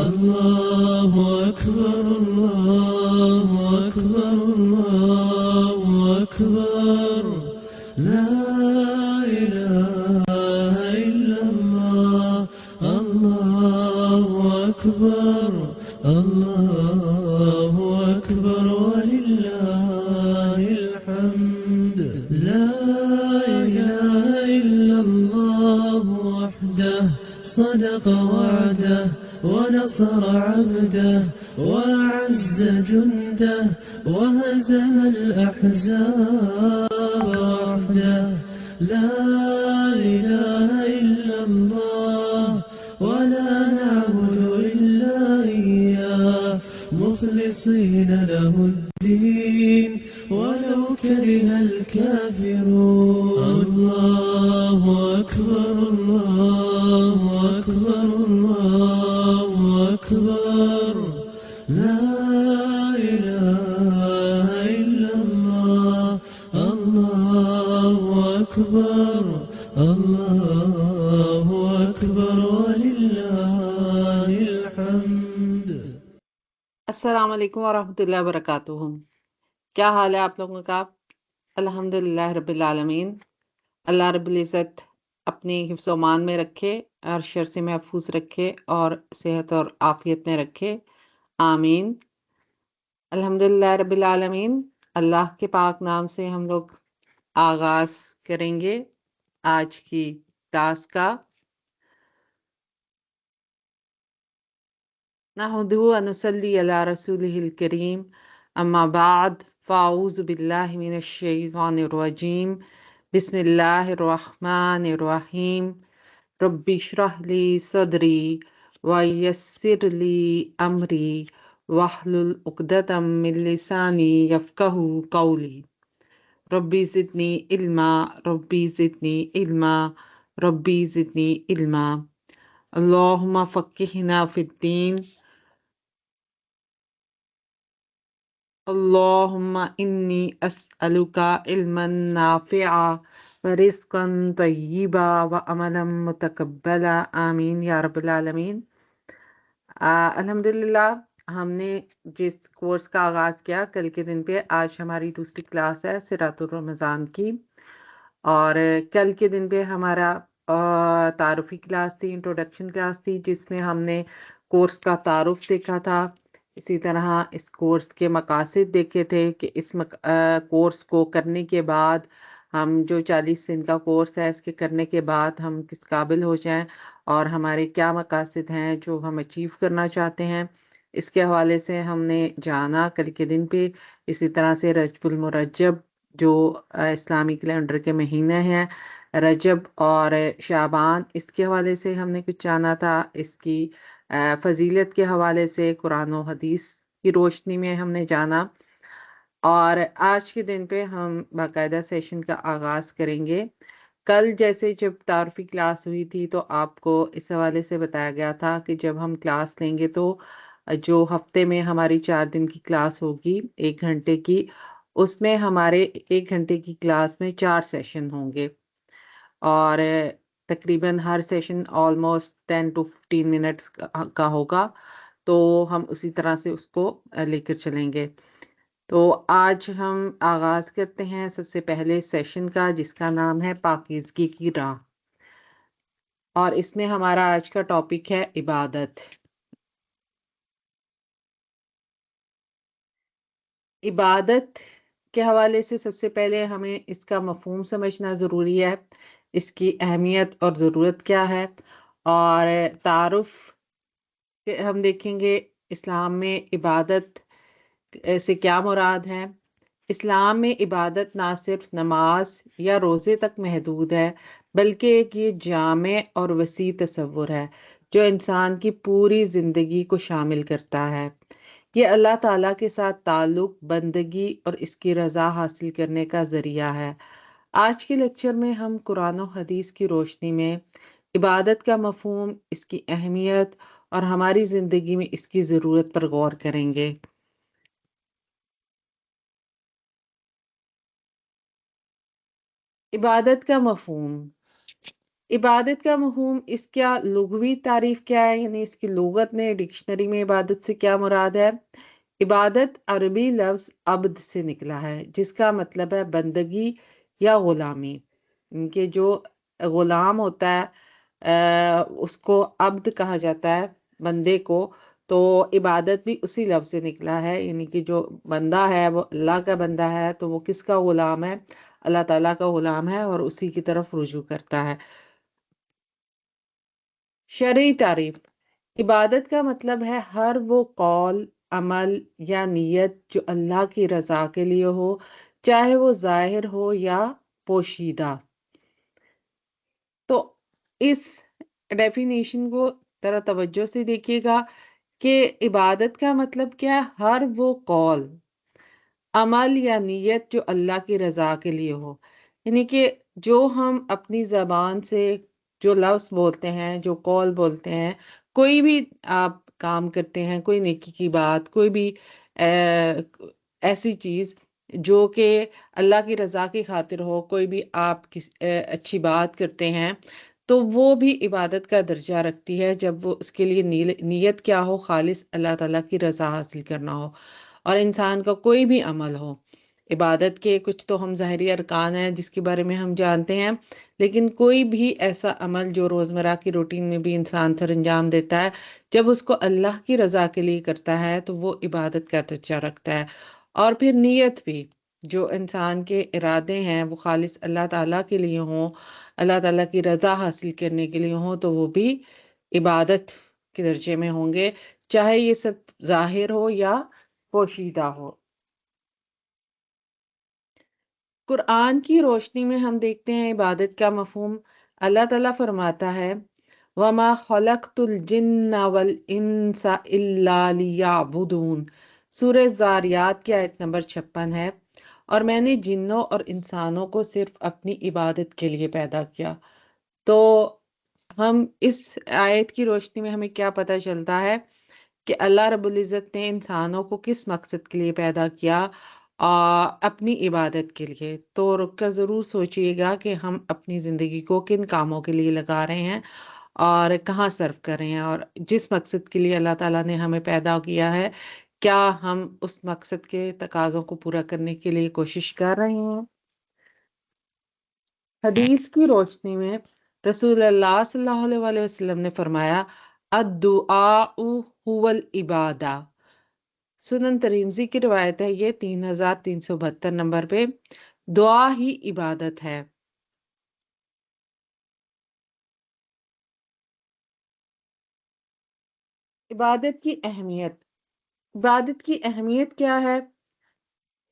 الله أكبر الله أكبر الله أكبر لا إله إلا الله الله أكبر الله أكبر ولله الحمد لا إله إلا الله وحده صدق وعده ونصر عبده وأعز جنده وهزم الأحزاب وحده لا إله إلا الله ولا نعبد إلا إياه مخلصين له الدين ولو كره الكافرون الله أكبر الله أكبر الله أكبر لا إله إلا الله الله أكبر الله أكبر ولله الحمد. السلام علیکم ورحمۃ اللہ وبرکاتہ. کیا حال ہے آپ لوگوں کا؟ الحمدللہ رب العالمین. اللہ رب العزت اپنی حفظ و امان میں رکھے اور شر سے محفوظ رکھے اور صحت اور عافیت میں رکھے، آمین. الحمدللہ رب العالمین. اللہ کے پاک نام سے ہم لوگ آغاز کریں گے آج کی کلاس کا. نحمدہ و نصلی علی رسولہ الکریم، اما بعد فاعوذ باللہ من الشیطان الرجیم. بسم اللہ الرحمن الرحیم. رب اشرح لی صدری ویسر لی امری واحلل عقدۃ من لسانی یفقہوا قولی. ربی زدنی علما ربی زدنی علما ربی زدنی علما. اللہم فقہنا فی الدین. اللہم انی اسألک علما نافعا ورزقا طیبا وعملا متقبلا، آمین یا رب العالمین. الحمدللہ ہم نے جس کورس کا آغاز کیا کل کے دن پہ، آج ہماری دوسری کلاس ہے سیرۃ الرمضان کی، اور کل کے دن پہ ہمارا تعارفی کلاس تھی، انٹروڈکشن کلاس تھی، جس میں ہم نے کورس کا تعارف دیکھا تھا. اسی طرح اس کورس کے مقاصد دیکھے تھے کہ اس کورس کو کرنے کے بعد ہم جو 40 دن کا کورس ہے، اس کے کرنے کے بعد ہم کس قابل ہو جائیں اور ہمارے کیا مقاصد ہیں جو ہم اچیو کرنا چاہتے ہیں. اس کے حوالے سے ہم نے جانا کل کے دن پہ. اسی طرح سے رجب المرجب جو اسلامی کیلنڈر کے مہینے ہیں، رجب اور شعبان، اس کے حوالے سے ہم نے کچھ جانا تھا. اس کی فضیلت کے حوالے سے قرآن و حدیث کی روشنی میں ہم نے جانا. اور آج کے دن پہ ہم باقاعدہ سیشن کا آغاز کریں گے. کل جیسے جب تعارفی کلاس ہوئی تھی تو آپ کو اس حوالے سے بتایا گیا تھا کہ جب ہم کلاس لیں گے تو جو ہفتے میں ہماری 4 دن کی کلاس ہوگی 1 گھنٹے کی، اس میں ہمارے 1 گھنٹے کی کلاس میں 4 سیشن ہوں گے، اور تقریباً ہر سیشن آلموسٹ 10 to 15 منٹس کا ہوگا. تو ہم اسی طرح سے اس کو لے کر چلیں گے. تو آج ہم آغاز کرتے ہیں سب سے پہلے سیشن کا، جس کا نام ہے پاکیزگی کی راہ، اور اس میں ہمارا آج کا ٹاپک ہے عبادت. عبادت کے حوالے سے سب سے پہلے ہمیں اس کا مفہوم سمجھنا ضروری ہے، اس کی اہمیت اور ضرورت کیا ہے. اور تعارف ہم دیکھیں گے اسلام میں عبادت سے کیا مراد ہے. اسلام میں عبادت نہ صرف نماز یا روزے تک محدود ہے، بلکہ ایک یہ جامع اور وسیع تصور ہے جو انسان کی پوری زندگی کو شامل کرتا ہے. یہ اللہ تعالیٰ کے ساتھ تعلق، بندگی اور اس کی رضا حاصل کرنے کا ذریعہ ہے. آج کے لیکچر میں ہم قرآن و حدیث کی روشنی میں عبادت کا مفہوم، اس کی اہمیت اور ہماری زندگی میں اس کی ضرورت پر غور کریں گے. عبادت کا مفہوم. عبادت کا مفہوم، اس کا لغوی تعریف کیا ہے، یعنی اس کی لغت میں ڈکشنری میں عبادت سے کیا مراد ہے؟ عبادت عربی لفظ عبد سے نکلا ہے، جس کا مطلب ہے بندگی یا غلامی، ان کے جو غلام ہوتا ہے اس کو عبد کہا جاتا ہے، بندے کو۔ تو عبادت بھی اسی لفظ سے نکلا ہے، یعنی کہ جو بندہ ہے وہ اللہ کا بندہ ہے، تو وہ کس کا غلام ہے؟ اللہ تعالیٰ کا غلام ہے اور اسی کی طرف رجوع کرتا ہے۔ شرعی تعریف، عبادت کا مطلب ہے ہر وہ قول، عمل یا نیت جو اللہ کی رضا کے لیے ہو، چاہے وہ ظاہر ہو یا پوشیدہ۔ تو اس ڈیفینیشن کو ذرا توجہ سے دیکھیے گا کہ عبادت کا مطلب کیا ہے؟ ہر وہ قول، عمل یا نیت جو اللہ کی رضا کے لیے ہو، یعنی کہ جو ہم اپنی زبان سے جو لفظ بولتے ہیں، جو قول بولتے ہیں، کوئی بھی آپ کام کرتے ہیں، کوئی نیکی کی بات، کوئی بھی ایسی چیز جو کہ اللہ کی رضا کی خاطر ہو، کوئی بھی آپ اچھی بات کرتے ہیں، تو وہ بھی عبادت کا درجہ رکھتی ہے جب وہ اس کے لیے نیت کیا ہو؟ خالص اللہ تعالیٰ کی رضا حاصل کرنا ہو۔ اور انسان کا کوئی بھی عمل ہو، عبادت کے کچھ تو ہم ظاہری ارکان ہیں جس کے بارے میں ہم جانتے ہیں، لیکن کوئی بھی ایسا عمل جو روزمرہ کی روٹین میں بھی انسان سر انجام دیتا ہے، جب اس کو اللہ کی رضا کے لیے کرتا ہے تو وہ عبادت کا درجہ رکھتا ہے۔ اور پھر نیت بھی، جو انسان کے ارادے ہیں وہ خالص اللہ تعالیٰ کے لیے ہوں، اللہ تعالیٰ کی رضا حاصل کرنے کے لیے ہوں، تو وہ بھی عبادت کے درجے میں ہوں گے، چاہے یہ سب ظاہر ہو یا پوشیدہ ہو۔ قرآن کی روشنی میں ہم دیکھتے ہیں عبادت کا مفہوم، اللہ تعالیٰ فرماتا ہے وَمَا خَلَقْتُ الْجِنَّ وَالْإِنسَ إِلَّا لِيَعْبُدُونَ، سورہ زاریات کی آیت نمبر 56 ہے، اور میں نے جنوں اور انسانوں کو صرف اپنی عبادت کے لیے پیدا کیا۔ تو ہم اس آیت کی روشنی میں ہمیں کیا پتہ چلتا ہے کہ اللہ رب العزت نے انسانوں کو کس مقصد کے لیے پیدا کیا؟ اپنی عبادت کے لیے۔ تو رک کر ضرور سوچئے گا کہ ہم اپنی زندگی کو کن کاموں کے لیے لگا رہے ہیں اور کہاں صرف کر رہے ہیں، اور جس مقصد کے لیے اللہ تعالیٰ نے ہمیں پیدا کیا ہے، کیا ہم اس مقصد کے تقاضوں کو پورا کرنے کے لیے کوشش کر رہے ہیں؟ حدیث کی روشنی میں رسول اللہ صلی اللہ علیہ وسلم نے فرمایا الدعاء هو العبادہ، سنن ترمذی کی روایت ہے، یہ 3372 نمبر پہ، دعا ہی عبادت ہے۔ عبادت کی اہمیت، عبادت کی اہمیت کیا ہے؟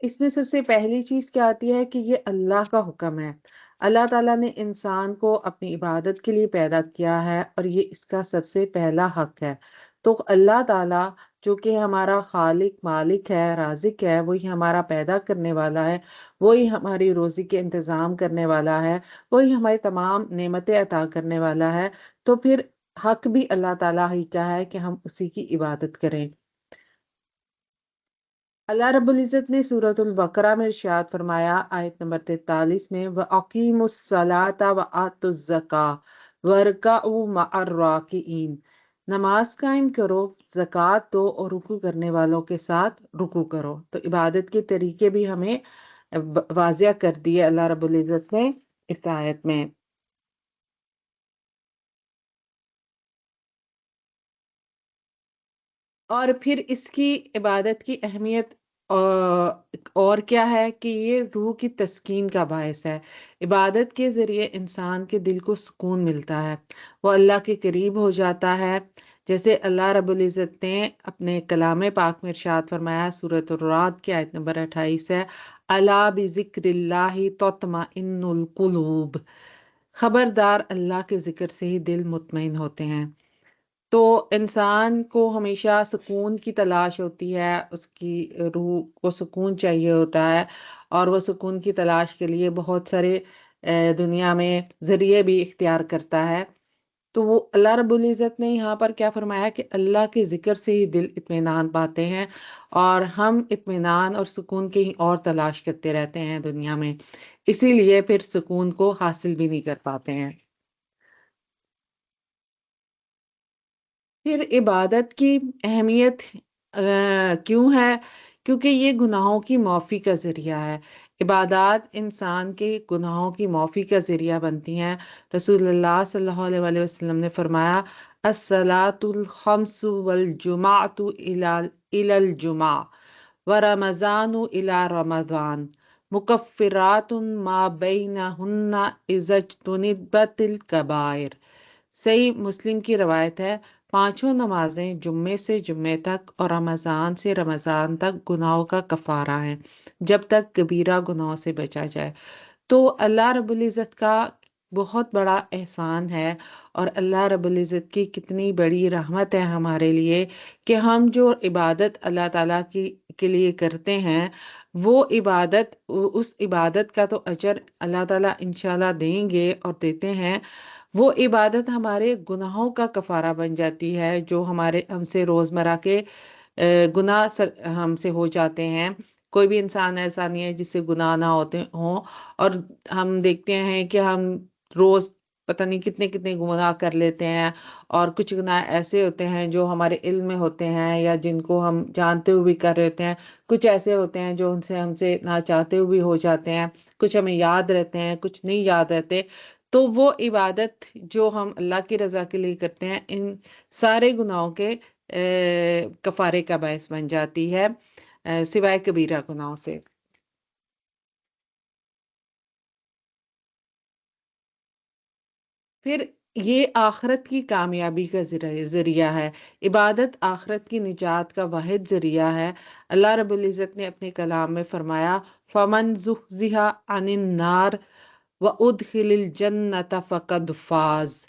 اس میں سب سے پہلی چیز کیا آتی ہے کہ یہ اللہ کا حکم ہے۔ اللہ تعالیٰ نے انسان کو اپنی عبادت کے لیے پیدا کیا ہے اور یہ اس کا سب سے پہلا حق ہے۔ تو اللہ تعالیٰ جو کہ ہمارا خالق، مالک ہے، رازق ہے، وہی ہمارا پیدا کرنے والا ہے، وہی ہماری روزی کے انتظام کرنے والا ہے، وہی ہماری تمام نعمتیں عطا کرنے والا ہے، تو پھر حق بھی اللہ تعالیٰ ہی کا ہے کہ ہم اسی کی عبادت کریں۔ اللہ رب العزت نے سورۃ البقرہ میں ارشاد فرمایا آیت نمبر 43 میں وَأَقِیمُوا الصَّلَاةَ وَآتُوا الزَّکَاةَ وَارْکَعُوا مَعَ الرَّاکِعِینَ، نماز قائم کرو، زکوٰۃ دو اور رکوع کرنے والوں کے ساتھ رکوع کرو۔ تو عبادت کے طریقے بھی ہمیں واضح کر دیے اللہ رب العزت نے اس آیت میں۔ اور پھر اس کی عبادت کی اہمیت اور کیا ہے کہ یہ روح کی تسکین کا باعث ہے۔ عبادت کے ذریعے انسان کے دل کو سکون ملتا ہے، وہ اللہ کے قریب ہو جاتا ہے، جیسے اللہ رب العزت نے اپنے کلام پاک میں ارشاد فرمایا، سورۃ الرعد کی آیت نمبر 28 ہے، الا بذکر اللہ تطمئن القلوب، خبردار اللہ کے ذکر سے ہی دل مطمئن ہوتے ہیں۔ تو انسان کو ہمیشہ سکون کی تلاش ہوتی ہے، اس کی روح کو سکون چاہیے ہوتا ہے، اور وہ سکون کی تلاش کے لیے بہت سارے دنیا میں ذریعے بھی اختیار کرتا ہے۔ تو وہ اللہ رب العزت نے یہاں پر کیا فرمایا کہ اللہ کے ذکر سے ہی دل اطمینان پاتے ہیں، اور ہم اطمینان اور سکون کی ہی اور تلاش کرتے رہتے ہیں دنیا میں، اسی لیے پھر سکون کو حاصل بھی نہیں کر پاتے ہیں۔ پھر عبادت کی اہمیت کیوں ہے؟ کیونکہ یہ گناہوں کی معافی کا ذریعہ ہے۔ عبادات انسان کے گناہوں کی معافی کا ذریعہ بنتی ہیں۔ رسول اللہ صلی اللہ علیہ وآلہ وسلم نے فرمایا، الصلاۃ الخمس والجمعۃ الی الجمعہ ورمضان الی رمضان مکفرات ما بینہن اذا اجتنبت الکبائر۔ صحیح مسلم کی روایت ہے، پانچوں نمازیں جمعے سے جمعے تک اور رمضان سے رمضان تک گناہوں کا کفارہ ہیں، جب تک کبیرہ گناہوں سے بچا جائے۔ تو اللہ رب العزت کا بہت بڑا احسان ہے، اور اللہ رب العزت کی کتنی بڑی رحمت ہے ہمارے لیے کہ ہم جو عبادت اللہ تعالیٰ کے لیے کرتے ہیں، وہ عبادت، اس عبادت کا تو اجر اللہ تعالیٰ انشاءاللہ دیں گے اور دیتے ہیں۔ وہ عبادت ہمارے گناہوں کا کفارہ بن جاتی ہے، جو ہم سے روزمرہ کے گناہ ہم سے ہو جاتے ہیں۔ کوئی بھی انسان ایسا نہیں ہے جس سے گناہ نہ ہوتے ہوں، اور ہم دیکھتے ہیں کہ ہم روز پتہ نہیں کتنے کتنے گناہ کر لیتے ہیں، اور کچھ گناہ ایسے ہوتے ہیں جو ہمارے علم میں ہوتے ہیں یا جن کو ہم جانتے ہوئے بھی کر رہے ہوتے ہیں، کچھ ایسے ہوتے ہیں جو ہم سے نہ چاہتے ہوئے بھی ہو جاتے ہیں، کچھ ہمیں یاد رہتے ہیں، کچھ نہیں یاد رہتے۔ تو وہ عبادت جو ہم اللہ کی رضا کے لیے کرتے ہیں، ان سارے گناہوں کے کفارے کا باعث بن جاتی ہے، سوائے کبیرہ گناہوں سے۔ پھر یہ آخرت کی کامیابی کا ذریعہ ہے۔ عبادت آخرت کی نجات کا واحد ذریعہ ہے۔ اللہ رب العزت نے اپنے کلام میں فرمایا، فَمَن زُحْزِحَ عَنِ النَّارِ وَأُدْخِلَ الْجَنَّةَ فَقَدْ فَازَ۔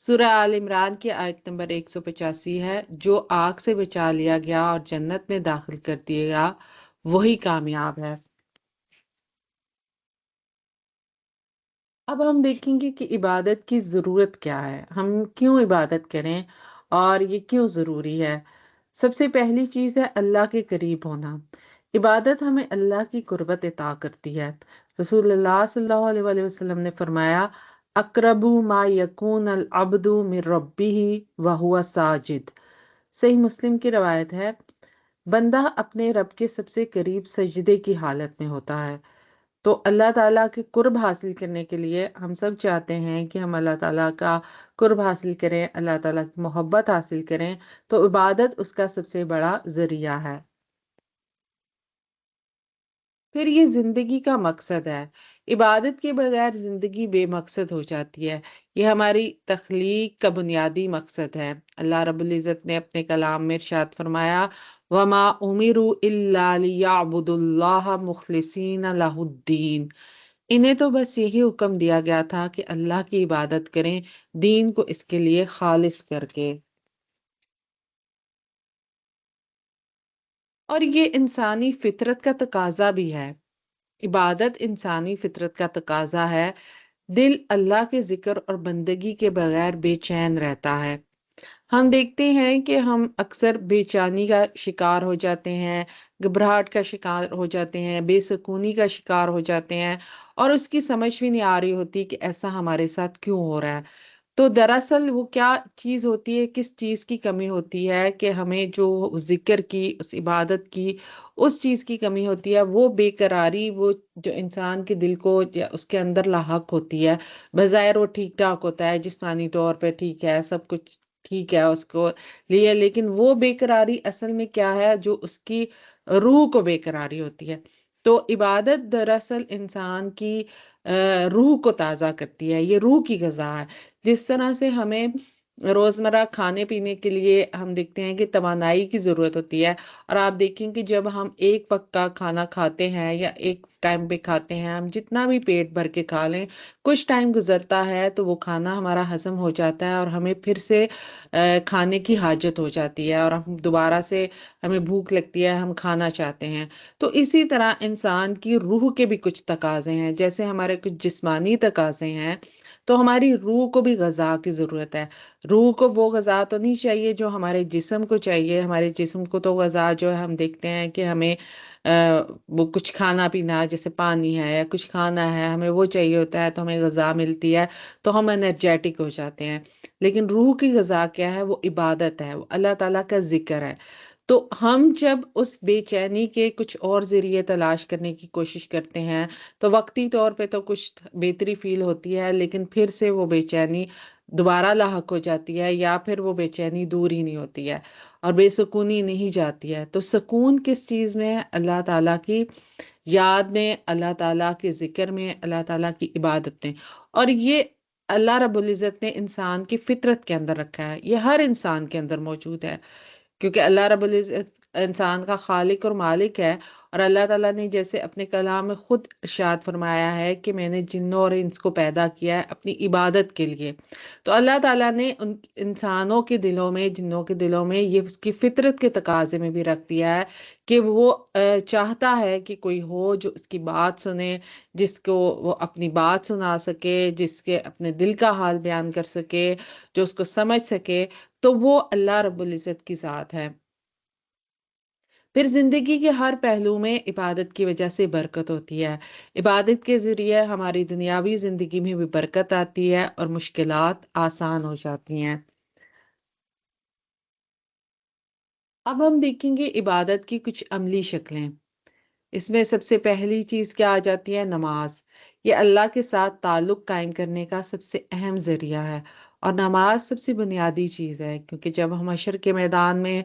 سورہ آل عمران کی آیت نمبر 185 ہے، جو آگ سے بچا لیا گیا اور جنت میں داخل کر دیا گیا، وہی کامیاب ہے۔ اب ہم دیکھیں گے کہ عبادت کی ضرورت کیا ہے، ہم کیوں عبادت کریں اور یہ کیوں ضروری ہے۔ سب سے پہلی چیز ہے اللہ کے قریب ہونا۔ عبادت ہمیں اللہ کی قربت عطا کرتی ہے۔ رسول اللہ صلی اللہ علیہ وآلہ وسلم نے فرمایا، اقرب ما یکون العبد من ربہ وہو ساجد۔ صحیح مسلم کی روایت ہے، بندہ اپنے رب کے سب سے قریب سجدے کی حالت میں ہوتا ہے۔ تو اللہ تعالیٰ کے قرب حاصل کرنے کے لیے ہم سب چاہتے ہیں کہ ہم اللہ تعالیٰ کا قرب حاصل کریں، اللہ تعالیٰ کی محبت حاصل کریں، تو عبادت اس کا سب سے بڑا ذریعہ ہے۔ پھر یہ زندگی کا مقصد ہے۔ عبادت کے بغیر زندگی بے مقصد ہو جاتی ہے۔ یہ ہماری تخلیق کا بنیادی مقصد ہے۔ اللہ رب العزت نے اپنے کلام میں ارشاد فرمایا، وَمَا أُمِرُوا إِلَّا لِيَعْبُدُوا اللَّهَ مُخْلِصِينَ لَهُ الدِّينَ۔ انہیں تو بس یہی حکم دیا گیا تھا کہ اللہ کی عبادت کریں، دین کو اس کے لیے خالص کر کے۔ اور یہ انسانی فطرت کا تقاضا بھی ہے۔ عبادت انسانی فطرت کا تقاضا ہے۔ دل اللہ کے ذکر اور بندگی کے بغیر بے چین رہتا ہے۔ ہم دیکھتے ہیں کہ ہم اکثر بے چینی کا شکار ہو جاتے ہیں، گھبراہٹ کا شکار ہو جاتے ہیں، بے سکونی کا شکار ہو جاتے ہیں، اور اس کی سمجھ بھی نہیں آ رہی ہوتی کہ ایسا ہمارے ساتھ کیوں ہو رہا ہے۔ تو دراصل وہ کیا چیز ہوتی ہے، کس چیز کی کمی ہوتی ہے کہ ہمیں جو ذکر کی، اس عبادت کی، اس چیز کی کمی ہوتی ہے، وہ بے قراری، وہ جو انسان کے دل کو یا اس کے اندر لاحق ہوتی ہے۔ بظاہر وہ ٹھیک ٹھاک ہوتا ہے، جسمانی طور پہ ٹھیک ہے، سب کچھ ٹھیک ہے اس کو لیے، لیکن وہ بے قراری اصل میں کیا ہے، جو اس کی روح کو بے قراری ہوتی ہے۔ تو عبادت دراصل انسان کی روح کو تازہ کرتی ہے، یہ روح کی غذا ہے۔ جس طرح سے ہمیں روزمرہ کھانے پینے کے لیے ہم دیکھتے ہیں کہ توانائی کی ضرورت ہوتی ہے، اور آپ دیکھیں کہ جب ہم ایک وقت کا کھانا کھاتے ہیں یا ایک ٹائم پہ کھاتے ہیں، ہم جتنا بھی پیٹ بھر کے کھا لیں، کچھ ٹائم گزرتا ہے تو وہ کھانا ہمارا ہضم ہو جاتا ہے اور ہمیں پھر سے کھانے کی حاجت ہو جاتی ہے، اور ہم دوبارہ سے ہمیں بھوک لگتی ہے، ہم کھانا چاہتے ہیں۔ تو اسی طرح انسان کی روح کے بھی کچھ تقاضے ہیں، جیسے ہمارے کچھ جسمانی تقاضے ہیں، تو ہماری روح کو بھی غذا کی ضرورت ہے۔ روح کو وہ غذا تو نہیں چاہیے جو ہمارے جسم کو چاہیے، ہمارے جسم کو تو غذا جو ہے ہم دیکھتے ہیں کہ ہمیں وہ کچھ کھانا پینا جیسے پانی ہے یا کچھ کھانا ہے ہمیں وہ چاہیے ہوتا ہے تو ہمیں غذا ملتی ہے تو ہم انرجیٹک ہو جاتے ہیں۔ لیکن روح کی غذا کیا ہے؟ وہ عبادت ہے، وہ اللہ تعالیٰ کا ذکر ہے۔ تو ہم جب اس بے چینی کے کچھ اور ذریعے تلاش کرنے کی کوشش کرتے ہیں تو وقتی طور پہ تو کچھ بہتری فیل ہوتی ہے، لیکن پھر سے وہ بے چینی دوبارہ لاحق ہو جاتی ہے، یا پھر وہ بے چینی دور ہی نہیں ہوتی ہے اور بے سکونی نہیں جاتی ہے۔ تو سکون کس چیز میں ہے؟ اللہ تعالیٰ کی یاد میں، اللہ تعالیٰ کے ذکر میں، اللہ تعالیٰ کی عبادت میں۔ اور یہ اللہ رب العزت نے انسان کی فطرت کے اندر رکھا ہے، یہ ہر انسان کے اندر موجود ہے، کیونکہ اللہ رب العزت انسان کا خالق اور مالک ہے۔ اور اللہ تعالیٰ نے جیسے اپنے کلام میں خود ارشاد فرمایا ہے کہ میں نے جنوں اور انس کو پیدا کیا ہے اپنی عبادت کے لیے۔ تو اللہ تعالیٰ نے ان انسانوں کے دلوں میں، جنوں کے دلوں میں یہ اس کی فطرت کے تقاضے میں بھی رکھ دیا ہے کہ وہ چاہتا ہے کہ کوئی ہو جو اس کی بات سنے، جس کو وہ اپنی بات سنا سکے، جس کے اپنے دل کا حال بیان کر سکے، جو اس کو سمجھ سکے، تو وہ اللہ رب العزت کی ذات ہے۔ پھر زندگی کے ہر پہلو میں عبادت کی وجہ سے برکت ہوتی ہے۔ عبادت کے ذریعے ہماری دنیاوی زندگی میں بھی برکت آتی ہے اور مشکلات آسان ہو جاتی ہیں۔ اب ہم دیکھیں گے عبادت کی کچھ عملی شکلیں۔ اس میں سب سے پہلی چیز کیا آ جاتی ہے؟ نماز۔ یہ اللہ کے ساتھ تعلق قائم کرنے کا سب سے اہم ذریعہ ہے، اور نماز سب سے بنیادی چیز ہے، کیونکہ جب ہم حشر کے میدان میں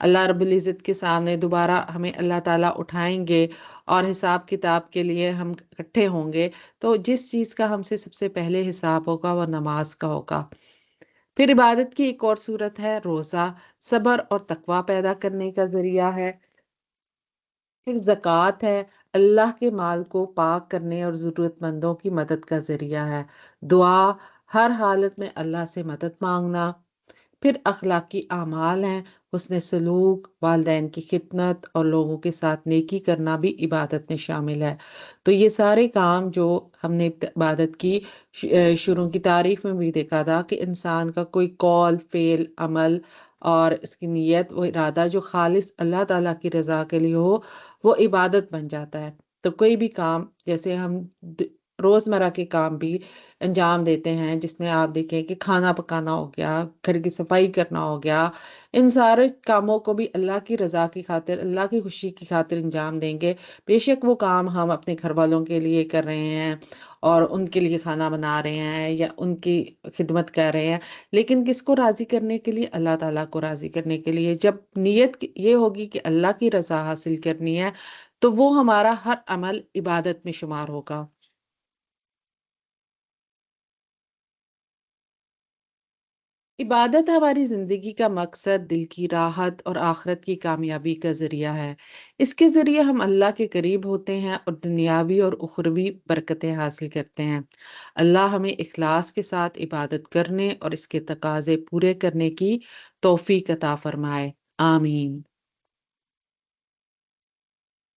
اللہ رب العزت کے سامنے دوبارہ ہمیں اللہ تعالیٰ اٹھائیں گے اور حساب کتاب کے لیے ہم اکٹھے ہوں گے، تو جس چیز کا ہم سے سب سے پہلے حساب ہوگا وہ نماز کا ہوگا۔ پھر عبادت کی ایک اور صورت ہے روزہ، صبر اور تقوی پیدا کرنے کا ذریعہ ہے۔ پھر زکوٰۃ ہے، اللہ کے مال کو پاک کرنے اور ضرورت مندوں کی مدد کا ذریعہ ہے۔ دعا، ہر حالت میں اللہ سے مدد مانگنا۔ پھر اخلاقی اعمال ہیں، حسن سلوک، والدین کی خدمت اور لوگوں کے ساتھ نیکی کرنا بھی عبادت میں شامل ہے۔ تو یہ سارے کام جو ہم نے عبادت کی شروع کی تعریف میں بھی دیکھا تھا کہ انسان کا کوئی قول، فعل، عمل اور اس کی نیت، وہ ارادہ جو خالص اللہ تعالیٰ کی رضا کے لیے ہو، وہ عبادت بن جاتا ہے۔ تو کوئی بھی کام جیسے ہم روزمرہ کے کام بھی انجام دیتے ہیں، جس میں آپ دیکھیں کہ کھانا پکانا ہو گیا، گھر کی صفائی کرنا ہو گیا، ان سارے کاموں کو بھی اللہ کی رضا کی خاطر، اللہ کی خوشی کی خاطر انجام دیں گے۔ بے شک وہ کام ہم اپنے گھر والوں کے لیے کر رہے ہیں اور ان کے لیے کھانا بنا رہے ہیں یا ان کی خدمت کر رہے ہیں، لیکن کس کو راضی کرنے کے لیے؟ اللہ تعالیٰ کو راضی کرنے کے لیے۔ جب نیت یہ ہوگی کہ اللہ کی رضا حاصل کرنی ہے تو وہ ہمارا ہر عمل عبادت میں شمار ہوگا۔ عبادت ہماری زندگی کا مقصد، دل کی راحت اور آخرت کی کامیابی کا ذریعہ ہے۔ اس کے ذریعے ہم اللہ کے قریب ہوتے ہیں اور دنیاوی اور اخروی برکتیں حاصل کرتے ہیں۔ اللہ ہمیں اخلاص کے ساتھ عبادت کرنے اور اس کے تقاضے پورے کرنے کی توفیق عطا فرمائے۔ آمین۔